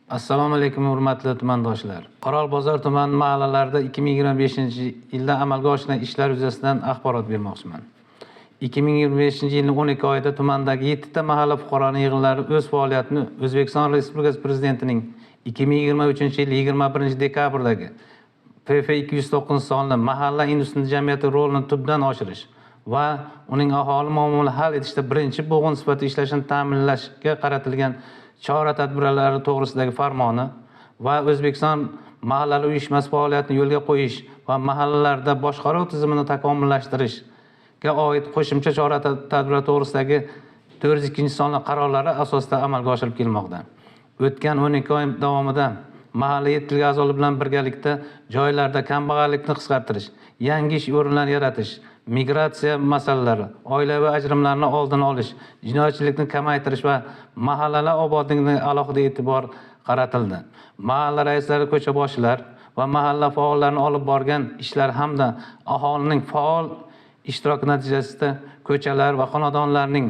Assalomu alaykum hurmatli tumandoshlar. Qoraqalpog'iston tuman mahallalarida 2025-yilda amalga oshirilgan ishlar yuzasidan axborot bermoqchiman. 2025-yilning 12 oyida tumandagi 7 ta mahalla fuqaroning yig'inlari o'z faoliyatini O'zbekiston Respublikasi Prezidentining 2023-yil 21 dekabrdagi PF 209 sonli mahalla industrial jamiyati rolini tubdan oshirish va uning aholi muammolarini hal etishda birinchi bo'g'in sifatida ishlashini ta'minlashga qaratilgan chora-tadbirlari to'g'risidagi farmoni va O'zbekiston mahallalar uyushmasi faoliyatini yo'lga qo'yish va mahallalarda boshqaruv tizimini takomillashtirishga oid qo'shimcha chora-tadbirlar to'g'risidagi 402-sonli qarorlari asosida amalga oshirilib kelmoqda. O'tgan 12 oy davomida mahalla yetkazili a'zolar bilan birgalikda joylarda kambag'allikni qisqartirish, yangi ish o'rinlarini yaratish, migratsiya masalalari, oilaviy ajrimlarni oldini olish, jinoyatchilikni kamaytirish va mahallalar obodligiga alohida e'tibor qaratildi. Mahalla raislari, ko'chaboshilar va mahalla faollarini olib borgan ishlar hamda aholining faol ishtiroki natijasida ko'chalar va xonadonlarning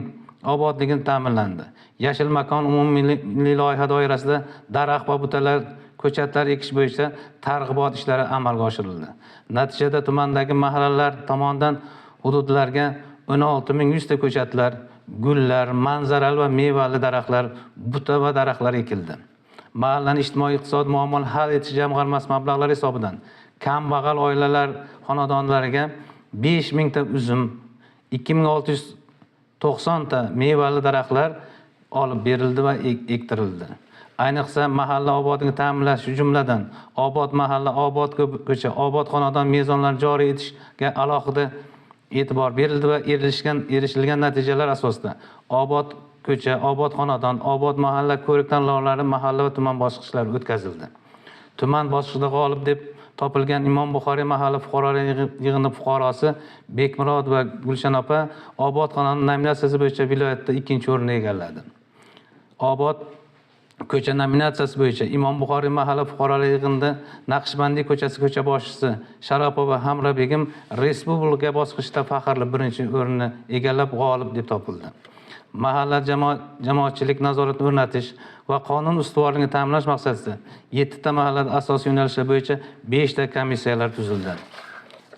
obodligini ta'minlandi. Yashil makon umummilliy loyiha doirasida daraxt va butalar, ko'chatlar ekish bo'yicha targ'ibot ishlari amalga oshirildi. Natijada tumandagi mahallalar tomonidan hududlarga 16.100 ta ko'chatlar, gullar, manzarali va mevali daraxtlar, buta va daraxtlar ekildi. Mahallaning ijtimoiy-iqtisodiy muammolarini hal etish jamg'armasi mablag'lari hisobidan kambag'al oilalar xonadonlariga 5000 ta uzum, 2690 ta mevali daraxtlar olib berildi va ektirildi. Ayniqsa mahalla obodligini ta'minlash, jumladan obod mahalla, obod ko'cha, obod xonadon mezonlarini joriy etishga alohida e'tibor berildi va erishilgan natijalar asosida obod ko'cha, obod xonadon, obod mahalla ko'rik tanlovlari mahalla va tuman bosqichlari o'tkazildi. Tuman bosqichida g'olib deb topilgan Imom Buxoriy mahalla fuqarolar yig'ini fuqarosi Bekmurod va Gulshan opa obod xonadon nominatsiyasi bo'yicha viloyatda 2-o'rinni egalladi. Obod ko'cha nominatsiyasi bo'yicha Imom Buxoriy mahalla fuqarolar yig'inida Naqshbandiy ko'chasi ko'chaboshisi Sharapova Hamra begim respublika bosqichida faxrli 1-o'rinni egallab g'olib deb topildi. Mahalla jamoatchilik nazoratini o'rnatish va qonun ustuvorligini ta'minlash maqsadida 7 ta mahallada asosiy yo'nalishlar bo'yicha 5 ta komissiyalar tuzildi.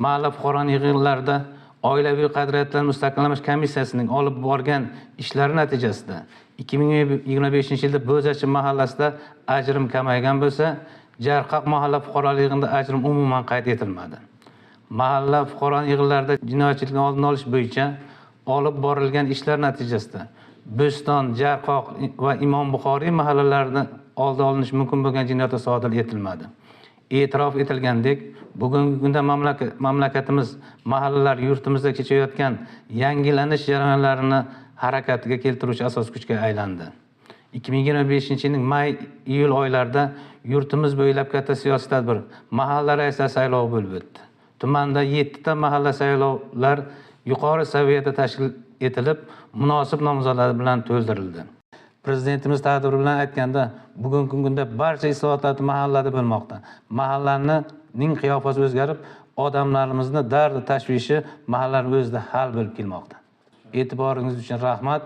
Mahalla fuqarolar yig'inlarida oilaviy qadriyatlarni mustahkamlash komissiyasining olib borgan ishlari natijasida 2025-yilda Bo'zachi mahallasida ajrim kamaygan bo'lsa, Jarqoq mahalla fuqarolar yig'inida ajrim umuman qayd etilmadi. Mahalla fuqarolar yig'inlarida jinoyatchilikni oldini olish bo'yicha olib borilgan ishlar natijasida Bo'ston, Jarqoq va Imom Buxoriy mahallalarida oldi olinish mumkin bo'lgan jinoyatlar sodir etilmadi. E'tirof etilgandek, bugungi kunda mamlakatimiz mahallalar yurtimizda kechayotgan yangilanish jarayonlarini harakatga keltiruvchi asos kuchga aylandi. 2025-yilning may-iyul oylarida yurtimiz bo'ylab katta siyosiy tadbir, mahalla raislar saylovi bo'lib o'tdi. Tumanda 7 ta mahalla saylovlar yuqori saviyada tashkil etilib, munosib nomzodlar bilan to'ldirildi. Prezidentimiz tadbiri bilan aytganda, bugungi kunda barcha islohotlar mahallada bo'lmoqda. Mahallaning qiyofasi o'zgarib, odamlarimizni dardi tashvishi mahallalar o'zida hal bo'lib kelmoqda. E'tiboringiz uchun rahmat.